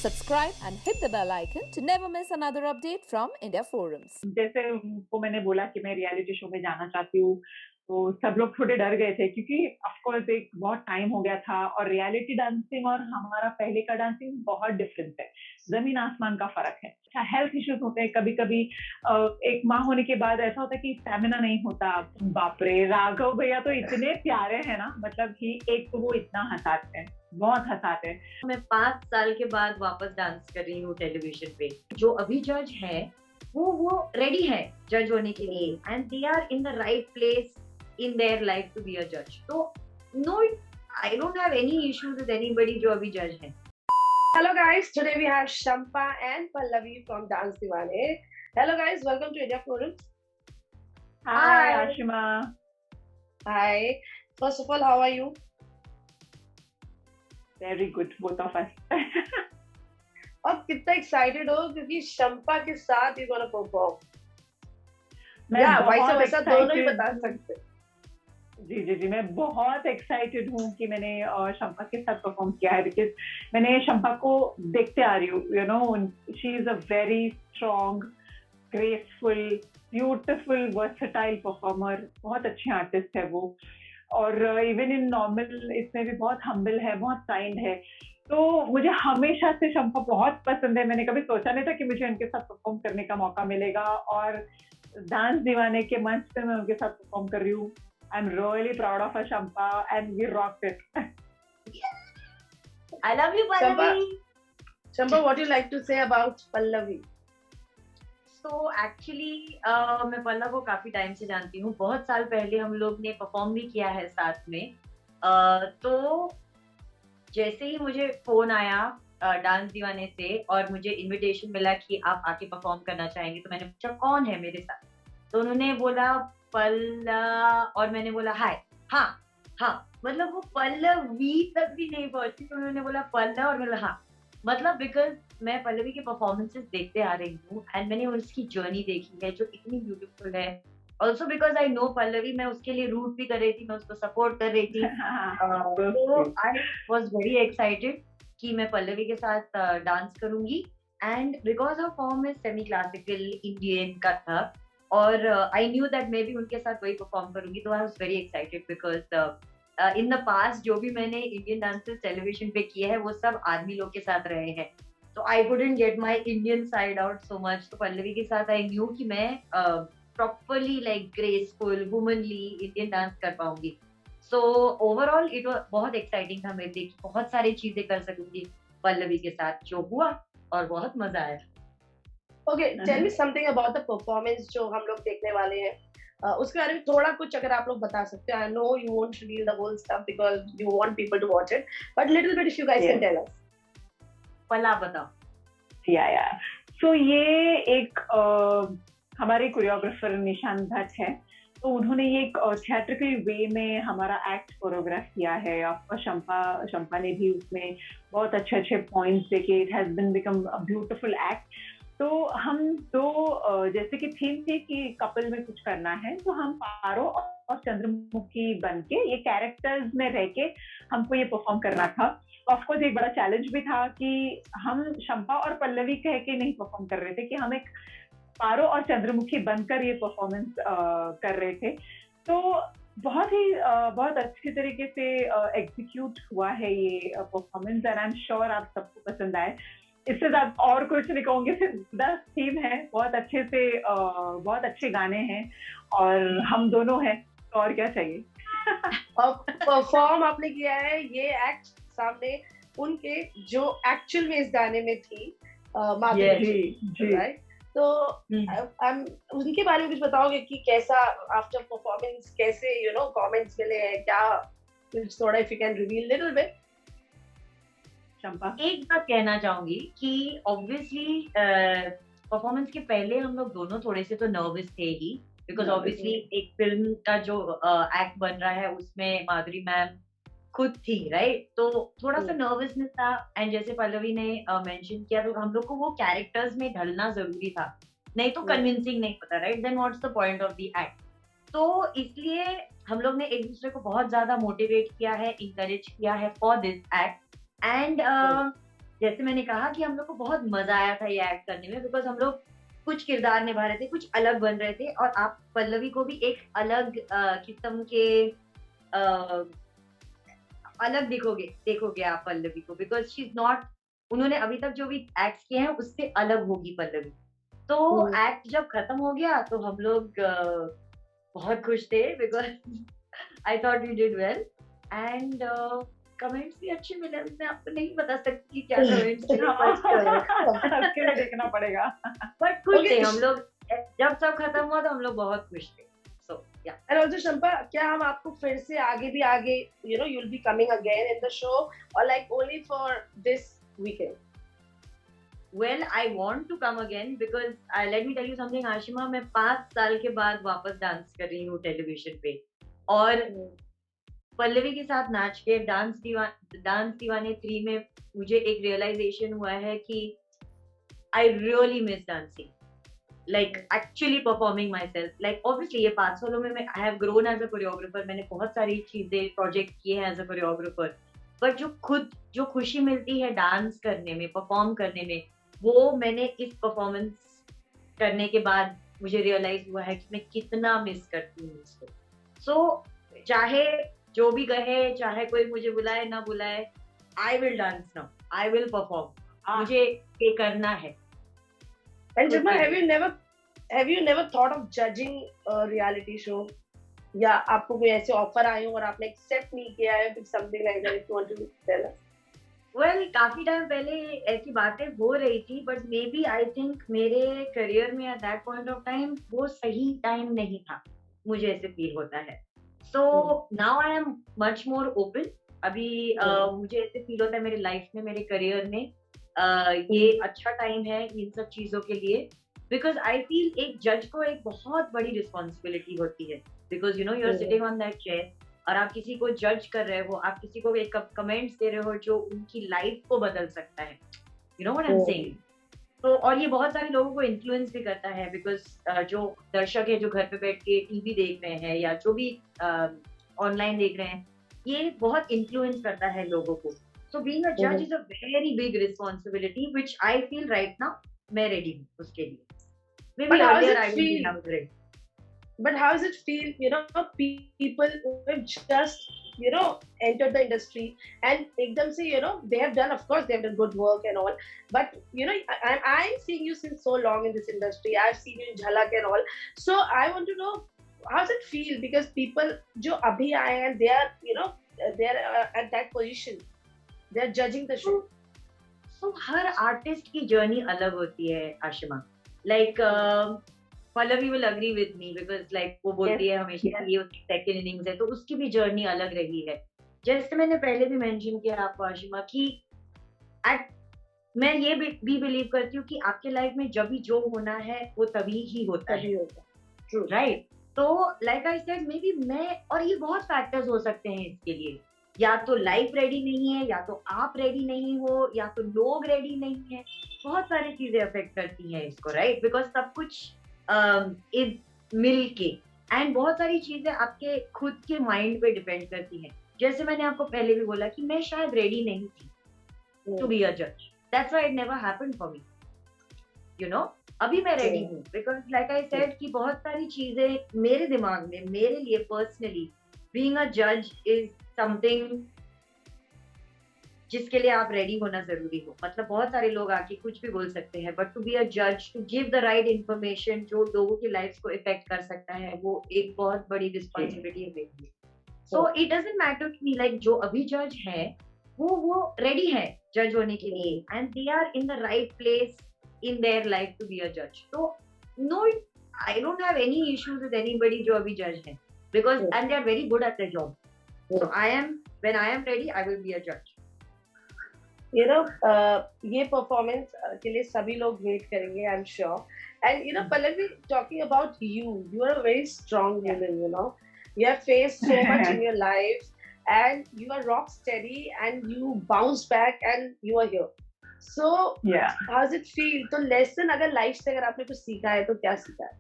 subscribe and hit the bell icon to never miss another update from India Forums. जैसे उनको मैंने बोला कि मैं रियलिटी शो में जाना चाहती हूँ, तो सब लोग थोड़े डर गए थे क्योंकि ऑफ कोर्स एक बहुत टाइम हो गया था और रियलिटी डांसिंग और हमारा पहले का डांसिंग बहुत डिफरेंस है, जमीन आसमान का फर्क है। अच्छा, हेल्थ इश्यूज होते हैं कभी कभी। एक माँ होने के बाद ऐसा होता है कि स्टेमिना नहीं होता। बाप रे, राघव भैया तो इतने प्यारे हैं ना, मतलब कि एक तो वो इतना हंसाते हैं, बहुत हंसाते हैं। मैं 5 साल के बाद वापस डांस कर रही हूँ टेलीविजन पे। जो अभी जज है वो रेडी है जज होने के लिए and they are in the right place in their life to be a जज। तो no, I don't have any issues with anybody जो अभी जज है। Hello guys, today we have Shampa and Pallavi from Dance Diwane. Hello guys, welcome to India Forums. Hi Ashima. Hi. First of all, how are you? Very good, both of us. और कितना excited हो क्योंकि शंपा के साथ you gonna perform. मैं वैसा बहुत वैसा दोनों ही excited बता हूँ। सकते। जी, मैं बहुत एक्साइटेड हूँ कि मैंने शंपा के साथ परफॉर्म किया है, बिकॉज मैंने शंपा को देखते आ रही हूँ, you know, she is a very strong, graceful, beautiful, versatile performer, बहुत अच्छी आर्टिस्ट है वो। और इवन इन नॉर्मल इसमें भी बहुत हम्बल है, बहुत काइंड है। तो मुझे हमेशा से शंपा बहुत पसंद है। मैंने कभी सोचा नहीं था कि मुझे उनके साथ परफॉर्म करने का मौका मिलेगा, और डांस दीवाने के मंच पे मैं उनके साथ परफॉर्म कर रही हूँ। I'm really proud of her, Shampa, and we rocked it. I love you, Pallavi. Shampa, what do you like to say about Pallavi? So actually मैं पल्लव को काफी टाइम से जानती हूँ। बहुत साल पहले हम लोग ने परफॉर्म भी किया है साथ में। तो जैसे ही मुझे फोन आया डांस दीवाने से और मुझे इनविटेशन मिला कि आप आके परफॉर्म करना चाहेंगे, तो मैंने पूछा कौन है मेरे साथ। तो उन्होंने बोला पल्ला, और मैंने बोला हाय, हाँ, मतलब वो पल्लवी तक भी नहीं पहुंची, तो उन्होंने बोला पल्ला और बोला हाँ। मतलब बिकॉज मैं पल्लवी के परफॉर्मेंसेस देखते आ रही हूँ एंड मैंने उसकी जर्नी देखी है जो इतनी ब्यूटीफुल है। Also because I know Pallavi, मैं उसके लिए रूट भी कर रही थी, मैं उसको सपोर्ट कर रही थी। तो आई वॉज वेरी एक्साइटेड कि मैं पल्लवी के साथ डांस करूंगी। And because her form is semi classical Indian का था, और आई न्यू दैट मैं भी उनके साथ वही परफॉर्म करूंगी, तो I was very excited because in the past जो भी मैंने इंडियन डांसेस टेलीविजन पे किए हैं वो सब आदमी लोग के साथ रहे हैं, तो I couldn't get my Indian side out so much. तो पल्लवी के साथ आई न्यू कि मैं properly like graceful womanly Indian dance कर पाऊंगी। सो ओवरऑल इट बहुत एक्साइटिंग था मेरे लिए कि बहुत सारी चीजें कर सकूंगी पल्लवी के साथ, जो हुआ और बहुत मजा आया। Okay, tell me something about the performance जो हम लोग देखने वाले हैं। उसके बारे में थोड़ा कुछ अगर आप लोग बता सकते हैं। I know you won't reveal the whole stuff because you want people to watch it, but little bit if you guys can tell us. पल्ला बताओ। या सो ये एक हमारे कोरियोग्राफर निशान भट्ट है, तो उन्होंने ये एक थिएट्रिकल वे में हमारा एक्ट कोरियोग्राफ किया है। आपका शंपा ने भी उसमें बहुत अच्छे पॉइंट्स देके it has been become a beautiful act. तो हम दो जैसे कि थीम थी कि कपल में कुछ करना है, तो हम पारो और चंद्रमुखी बन के ये कैरेक्टर्स में रह के हमको ये परफॉर्म करना था। ऑफकोर्स एक बड़ा चैलेंज भी था कि हम शंपा और पल्लवी कह के नहीं परफॉर्म कर रहे थे, कि हम एक पारो और चंद्रमुखी बनकर ये परफॉर्मेंस कर रहे थे। तो बहुत अच्छी तरीके से एग्जीक्यूट हुआ है ये performance, and I am sure आप सबको पसंद आए। इससे ज्यादा और कुछ नहीं कहूंगी, सिर्फ 10 थीम है, बहुत अच्छे से बहुत अच्छे गाने हैं और हम दोनों हैं, तो और क्या चाहिए। और परफॉर्म आपने किया है ये एक्ट सामने उनके जो एक्चुअल में इस गाने में थी जी। राइट? तो उनके बारे में कुछ बताओगे कि कैसा आफ्टर परफॉर्मेंस, कैसे यू नो कमेंट्स मिले हैं क्या, कुछ थोड़ा if you can reveal little bit. Shampa, एक बात कहना चाहूंगी कि ऑब्वियसली परफॉर्मेंस के पहले हम लोग दोनों थोड़े से तो नर्वस थे ही, बिकॉज ऑब्वियसली एक फिल्म का जो एक्ट बन रहा है उसमें माधुरी मैम खुद थी, राइट? तो थोड़ा सा नर्वसनेस था। एंड जैसे पल्लवी ने मेंशन किया, तो हम लोग को वो कैरेक्टर्स में ढलना जरूरी था, नहीं तो कन्विंसिंग नहीं होता, right? Then what's the point of the act. तो इसलिए हम लोग ने एक दूसरे को बहुत ज्यादा मोटिवेट किया है, इंकरेज किया है फॉर दिस एक्ट। एंड जैसे मैंने कहा कि हम लोग को बहुत मजा आया था ये एक्ट करने में, बिकॉज हम लोग कुछ किरदार निभा रहे थे, कुछ अलग बन रहे थे, और आप पल्लवी को भी एक अलग किस्म के अलग देखोगे आप पल्लवी को, बिकॉज शी इज नॉट, उन्होंने अभी तक जो भी एक्ट किए हैं उससे अलग होगी पल्लवी। तो एक्ट जब खत्म हो गया तो हम लोग बहुत खुश थे, because I thought you did well, and comments भी अच्छे मिले। मैं आपको नहीं बता सकती क्या कमेंट्स थे, देखना पड़ेगा, बट खुश थे हम लोग। जब सब खत्म हुआ तो हम लोग बहुत खुश थे। सो या And also Shampa, क्या हम आपको फिर से आगे you'll be coming again in the show, or like only for this weekend? Well, I want to come again because let me tell you something, Ashima, मैं 5 साल के बाद वापस डांस कर रही हूँ टेलीविजन पे, और पल्लवी के साथ नाच के डांस दीवाने 3 में मुझे एक रियलाइजेशन हुआ है कि I really miss dancing, like actually performing myself. Like obviously ये 5 सालों में I have grown as a choreographer, मैंने बहुत सारी चीजें प्रोजेक्ट किए हैं as a choreographer, but जो खुशी मिलती है डांस करने में, परफॉर्म करने में, वो मैंने इस परफॉर्मेंस करने के बाद मुझे रियलाइज हुआ है कि मैं कितना मिस करती हूँ इसको। सो चाहे जो भी कहे, चाहे कोई मुझे बुलाए ना बुलाए, I will dance now, I will perform, मुझे ये करना है। And Shampa, have you never thought of judging a reality show? या आपको कोई ऐसे ऑफर आए हो और आपने एक्सेप्ट नहीं किया है, something like that, if you want to tell us? Well, काफी टाइम पहले ऐसी बातें हो रही थी, but maybe I think मेरे करियर में at that point of time वो सही टाइम नहीं था, मुझे ऐसे फील होता है। So now I am much more open. अभी मुझे ऐसे फील होता है मेरे लाइफ में, मेरे करियर में ये अच्छा टाइम है इन सब चीजों के लिए, बिकॉज आई फील एक जज को एक बहुत बड़ी रिस्पॉन्सिबिलिटी होती है, because you know you are sitting on that chair और आप किसी को जज कर रहे हो, आप किसी को एक कमेंट्स दे रहे हो जो उनकी लाइफ को बदल सकता है, you know what I am saying. तो और ये बहुत सारे लोगों को इन्फ्लुएंस भी करता है, बिकॉज जो दर्शक है जो घर पे बैठ के टीवी देख रहे हैं या जो भी ऑनलाइन देख रहे हैं, ये बहुत इन्फ्लुएंस करता है लोगों को। सो बीइंग अ जज is a very big responsibility which I feel right now मैं रेडी हूँ उसके लिए। Maybe earlier I would be hungry. But how does it feel, you know, people who have just, you know, entered the industry and ekdam se, you know, they have done, of course, they have done good work and all, but, you know, I'm seeing you since so long in this industry. I've seen you in Jhalak and all. So I want to know, how does it feel? Because people jo abhi aaye and they are, you know, they are at that position. They are judging the show. So her artist की journey अलग होती है Ashima. Like Pallavi will agree with me because like वो बोलती है हमेशा कि ये उसकी सेकंड इनिंग्स है, तो उसकी भी जर्नी अलग रही है। जैसे मैंने पहले भी मेंशन किया आपको आशिमा कि मैं ये भी बिलीव करती हूँ कि आपके लाइफ में जब भी जो होना है वो तभी ही होता है, राइट? तो like I said, may be मैं, और ये बहुत फैक्टर्स हो सकते हैं इसके लिए, या तो लाइफ रेडी नहीं है, या तो आप रेडी नहीं हो, या तो लोग रेडी नहीं है, बहुत सारी चीजें अफेक्ट करती हैं इसको, राइट? बिकॉज सब कुछ इज मिल के, एंड बहुत सारी चीजें आपके खुद के माइंड पे डिपेंड करती हैं। जैसे मैंने आपको पहले भी बोला कि मैं शायद रेडी नहीं थी टू बी अ जज, that's why it never happened for me, you know. अभी मैं रेडी हूँ बिकॉज लाइक आई सेड कि बहुत सारी चीजें मेरे दिमाग में, मेरे लिए पर्सनली बीइंग अ जज इज समथिंग जिसके लिए आप रेडी होना जरूरी हो। मतलब बहुत सारे लोग आके कुछ भी बोल सकते हैं, बट टू बी अ जज, to give the right information जो लोगों की लाइफ को इफेक्ट कर सकता है, वो एक बहुत बड़ी रिस्पॉन्सिबिलिटी है। So it doesn't matter to me, like जो अभी जज है वो रेडी है जज होने के लिए, and they are in the right place in their life to be a जज। तो no, I don't have any issues with anybody जो अभी जज है, because and they are very good at their job. So I am, when I am ready, I will be a जज। You know, ये performance के लिए सभी लोग wait करेंगे, I'm sure. And you know, Pallavi, talking about you are a very strong woman. You know, you have faced so much in your life, and you are rock steady, and you bounced back, and you are here. So, how does it feel? तो lesson अगर life से अगर आपने कुछ सीखा है तो क्या सीखा है?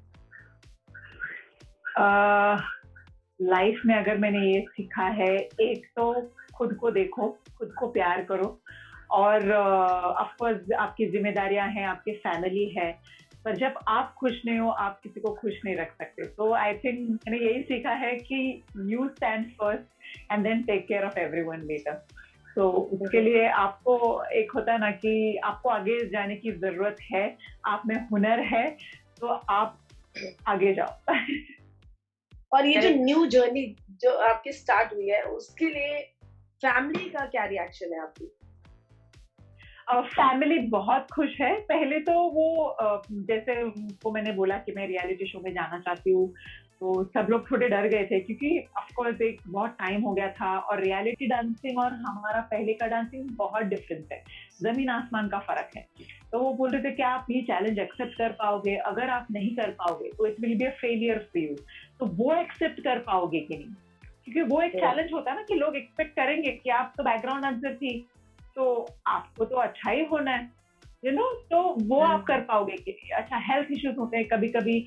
लाइफ में अगर मैंने ये सीखा है, एक तो खुद को देखो, खुद को प्यार करो, और ऑफ कोर्स आपकी जिम्मेदारियां हैं, आपकी फैमिली है, पर जब आप खुश नहीं हो आप किसी को खुश नहीं रख सकते। तो आई थिंक मैंने यही सीखा है कि you stand first and then take care of everyone later. तो उसके लिए आपको एक होता है ना कि आपको आगे जाने की जरूरत है, आप में हुनर है, तो आप आगे जाओ। और ये जो न्यू जर्नी जो आपकी स्टार्ट हुई है उसके लिए फैमिली का क्या रिएक्शन है आपकी? फैमिली बहुत खुश है। पहले तो वो जैसे उनको मैंने बोला कि मैं रियलिटी शो में जाना चाहती हूँ, तो सब लोग थोड़े डर गए थे क्योंकि ऑफ कोर्स एक बहुत टाइम हो गया था और रियलिटी डांसिंग और हमारा पहले का डांसिंग बहुत डिफरेंस है, जमीन आसमान का फर्क है। तो वो बोल रहे थे कि आप ये चैलेंज एक्सेप्ट कर पाओगे, अगर आप नहीं कर पाओगे तो it will be a failure for you. तो वो एक्सेप्ट कर पाओगे कि नहीं, क्योंकि वो एक चैलेंज होता है ना कि लोग एक्सपेक्ट करेंगे कि आप तो बैकग्राउंड डांसर थी तो आपको तो अच्छा ही होना है, यू नो। तो वो आप कर पाओगे कि अच्छा हेल्थ इश्यूज होते हैं कभी कभी,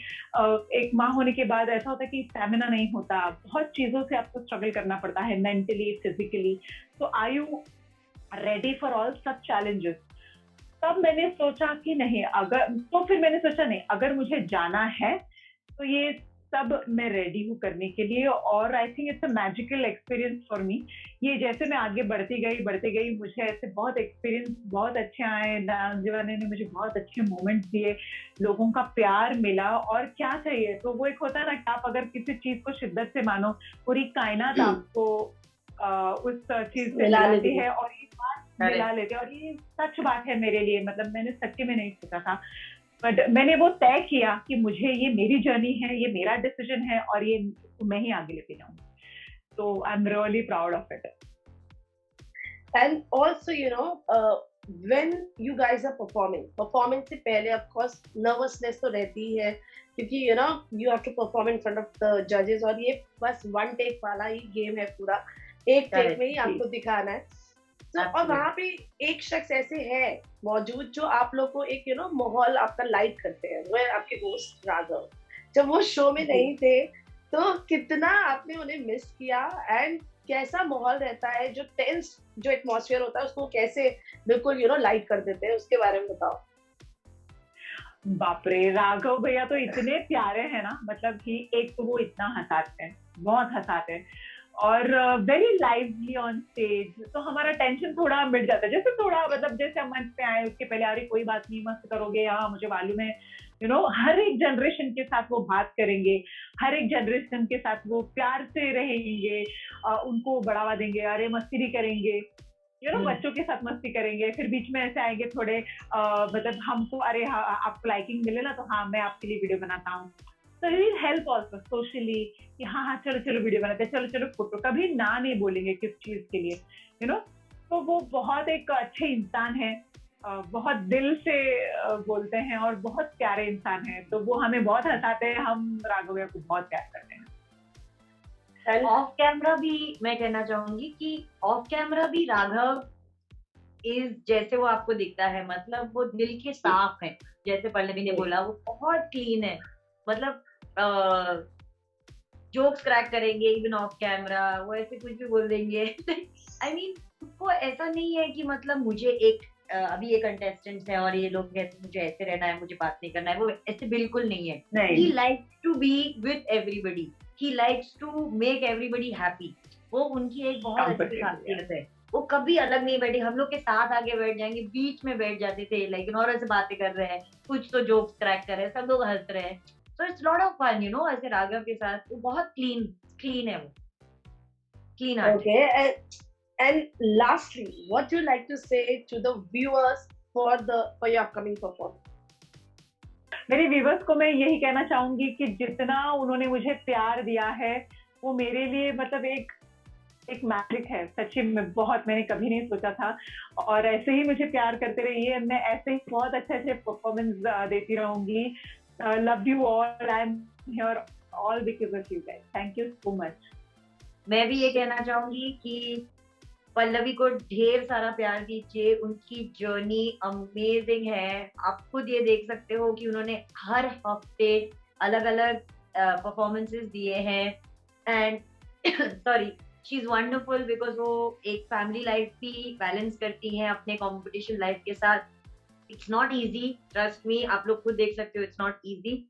एक माँ होने के बाद ऐसा होता है कि स्टेमिना नहीं होता, बहुत चीजों से आपको स्ट्रगल करना पड़ता है मेंटली फिजिकली। तो are you ready for all सब चैलेंजेस? तब मैंने सोचा कि नहीं, अगर तो फिर मैंने सोचा नहीं, अगर मुझे जाना है तो ये सब मैं रेडी हूँ करने के लिए। और I think it's a magical experience for me. ये जैसे मैं आगे बढ़ती गई मुझे ऐसे बहुत एक्सपीरियंस बहुत अच्छे आए, डांस दीवाने ने मुझे बहुत अच्छे मोमेंट्स दिए, लोगों का प्यार मिला, और क्या चाहिए। तो वो एक होता है ना कि आप अगर किसी चीज को शिद्दत से मानो, पूरी कायनात आपको उस चीज से मिलाती है और ये बात मिला लेते हैं। और ये सच बात है मेरे लिए, मतलब मैंने सच्ची में नहीं सोचा था, बट मैंने वो तय किया कि मुझे ये मेरी जर्नी है, ये मेरा डिसीजन है और ये मैं ही आगे लेके जाऊंगी। तो I am really proud of it. And also, when you guys are performing से पहले of course nervousness तो रहती ही है, क्योंकि you have to perform in front of the judges, और ये बस one take वाला ही गेम है पूरा, एक टेक में ही आपको दिखाना है। तो और वहाँ पे एक शख्स ऐसे है मौजूद जो आप लोग को एक माहौल आपका लाइट करते हैं, वो है आपके दोस्त राघव। जब वो शो में नहीं थे तो कितना आपने उन्हें मिस किया, एंड कैसा माहौल रहता है, जो टेंस जो एटमॉस्फेयर होता है उसको कैसे बिल्कुल लाइट कर देते हैं, उसके बारे में बताओ। बाप रे, राघव भैया तो इतने प्यारे हैं ना, मतलब कि एक तो वो इतना हंसाते हैं, बहुत हंसाते हैं, और वेरी लाइवली ऑन स्टेज। तो हमारा टेंशन थोड़ा मिट जाता है, जैसे थोड़ा मतलब जैसे हम मंच पे आए उसके पहले अरे कोई बात नहीं, मस्त करोगे, हाँ मुझे मालूम है, हर एक जनरेशन के साथ वो बात करेंगे, हर एक जनरेशन के साथ वो प्यार से रहेंगे, उनको बढ़ावा देंगे, अरे मस्ती भी करेंगे, बच्चों के साथ मस्ती करेंगे। फिर बीच में ऐसे आएंगे थोड़े मतलब हमको अरे हाँ आपको लाइकिंग मिले ना तो हाँ मैं आपके लिए वीडियो बनाता हूँ, तो ही हेल्प ऑल्सो सोशली कि हाँ हाँ चलो चलो वीडियो बनाते हैं, चलो चलो फोटो, कभी ना नहीं बोलेंगे किस चीज के लिए, तो वो बहुत एक अच्छे इंसान है, बहुत दिल से बोलते हैं और बहुत प्यारे इंसान है। तो वो हमें बहुत हंसाते हैं, हम राघव भैया को बहुत प्यार करते हैं। ऑफ कैमरा भी मैं कहना चाहूंगी कि ऑफ कैमरा भी राघव इज जैसे वो आपको दिखता है, मतलब वो दिल के साफ है, जैसे पल्लवी ने बोला वो बहुत क्लीन है, मतलब जोक्स क्रैक करेंगे इवन ऑफ कैमरा, वो ऐसे कुछ भी बोल देंगे। आई मीन उसको ऐसा नहीं है कि मतलब मुझे एक अभी ये कंटेस्टेंट है और ये लोग कहते हैं मुझे ऐसे रहना है, मुझे बात नहीं करना है, वो ऐसे बिल्कुल नहीं है। He likes to be with everybody, he likes to make everybody happy, वो उनकी एक बहुत अच्छी खासियत है। वो कभी अलग नहीं बैठे, हम लोग के साथ आगे बैठ जाएंगे, बीच में बैठ जाते थे, लेकिन और ऐसे बातें कर रहे हैं, कुछ तो जोक्स क्रैक कर रहे हैं, सब लोग हंस रहे हैं। So it's lot of fun, ऐसे राघव के साथ वो बहुत clean है, वो clean heart। Okay, and lastly, what do you like to say to the viewers for your upcoming performance? मेरे व्यूवर्स को मैं यही कहना चाहूंगी कि जितना उन्होंने मुझे प्यार दिया है वो मेरे लिए मतलब एक मैजिक है, सच्ची में बहुत मैंने कभी नहीं सोचा था। और ऐसे ही मुझे प्यार करते रहिए, मैं ऐसे ही बहुत अच्छे परफॉर्मेंस देती रहूंगी। Love you all. I'm here all because of you guys. Thank you so much. मैं भी ये कहना चाहूंगी कि पल्लवी को ढेर सारा प्यार दीजिए, उनकी जर्नी अमेजिंग है। आप खुद ये देख सकते हो कि उन्होंने हर हफ्ते अलग अलग परफॉर्मेंसेस दिए हैं, and sorry she is wonderful because वो एक फैमिली लाइफ भी बैलेंस करती हैं अपने कंपटीशन लाइफ के साथ. It's not easy, trust me, आप लोग खुद देख सकते हो, इट्स नॉट इजी.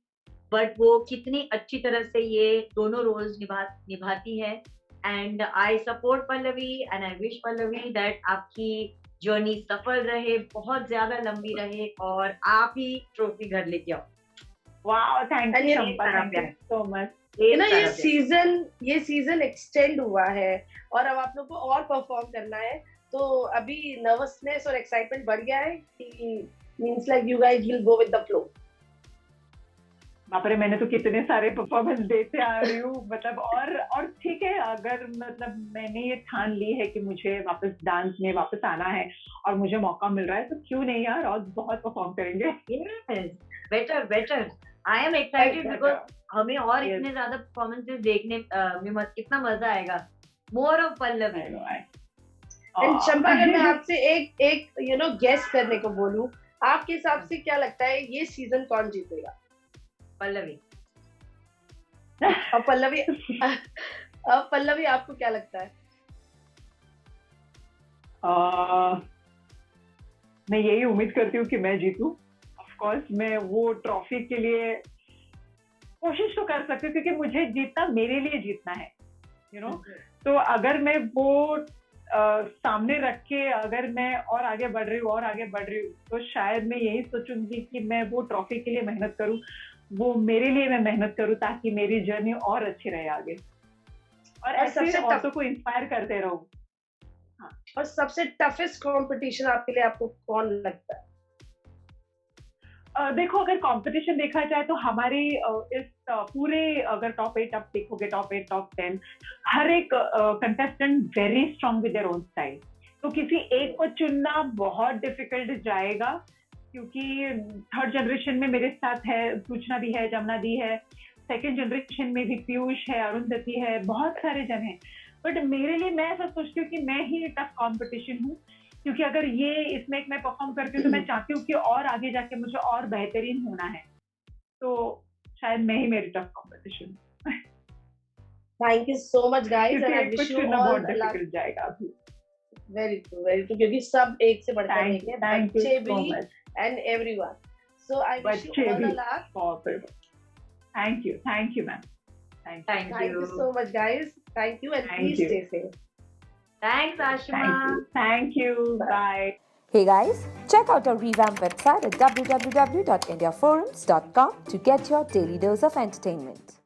बट वो कितनी अच्छी तरह से ये दोनों रोल्स निभाती है. And I support Pallavi and I wish Pallavi that आपकी जर्नी सफल रहे, बहुत ज्यादा लंबी रहे और आप ही ट्रॉफी घर लेके आओ. वाओ, थैंक And यू ये चंपा, थैंक यू सो मच. ना ये सीजन एक्सटेंड हुआ है और अब आप लोग को और परफॉर्म करना है, तो अभी नर्वसनेस और एक्साइटमेंट बढ़ गया है कि means like you guys will go with the flow? बाप रे, मैंने तो कितने सारे परफॉर्मेंस देते आ रही हूँ, मतलब और ठीक है, अगर मतलब मैंने ये ठान ली है कि मुझे वापस डांस में वापस आना है और मुझे मौका मिल रहा है, तो क्यों नहीं यार, और बहुत परफॉर्म करेंगे. Better. I am excited because हमें और इतने ज्यादा परफॉर्मेंसेस देखने में कितना मजा आएगा. More of Pallavi. एंड चंपा, अगर मैं आपसे एक यू नो गेस करने को बोलूं, आपके हिसाब से क्या लगता है ये सीजन कौन जीतेगा? पल्लवी. और पल्लवी आपको क्या लगता है? मैं यही उम्मीद करती हूँ कि मैं जीतूं. ऑफ कोर्स मैं वो ट्रॉफी के लिए कोशिश तो कर सकती हूँ, क्योंकि मुझे जीतना मेरे लिए जीतना है, यू नो. तो अगर मैं वो सामने रख के अगर मैं और आगे बढ़ रही हूँ तो शायद मैं यही सोचूंगी कि मैं वो ट्रॉफी के लिए मेहनत करूँ, वो मेरे लिए मैं मेहनत करूँ, ताकि मेरी जर्नी और अच्छी रहे आगे, और ऐसे औरतों को इंस्पायर करते रहूं. और सबसे टफेस्ट कंपटीशन आपके लिए आपको कौन लगता है? देखो, अगर कंपटीशन देखा जाए तो हमारी इस पूरे, अगर टॉप 8 आप देखोगे, टॉप 8 टॉप 10, हर एक contestant very strong with their own style. तो किसी एक को चुनना बहुत डिफिकल्ट जाएगा, क्योंकि थर्ड जनरेशन में मेरे साथ है सूचना दी है, जमुना दी है, सेकंड जनरेशन में भी पीयूष है, अरुंधति है, बहुत सारे जन हैं. बट मेरे लिए मैं ऐसा सोचती हूँ कि मैं ही टफ कंपटीशन हूँ, क्योंकि अगर ये इसमें एक मैं परफॉर्म करती हूँ तो मैं चाहती हूँ कि और आगे जाके मुझे और बेहतरीन होना है. तो शायद मैं ही मेरी tough competition. Thank you so much guys, and I wish you all the luck. जाएगा अभी. वेरी ट्रू, क्योंकि सब एक से बढ़कर एक है, बच्चे भी and everyone. So I wish you all the luck. Thank you ma'am. Thank you so much guys. Thank you, and please stay safe. Thanks Ashima. Thank you. Bye. Hey guys, check out our revamped website at www.indiaforums.com to get your daily dose of entertainment.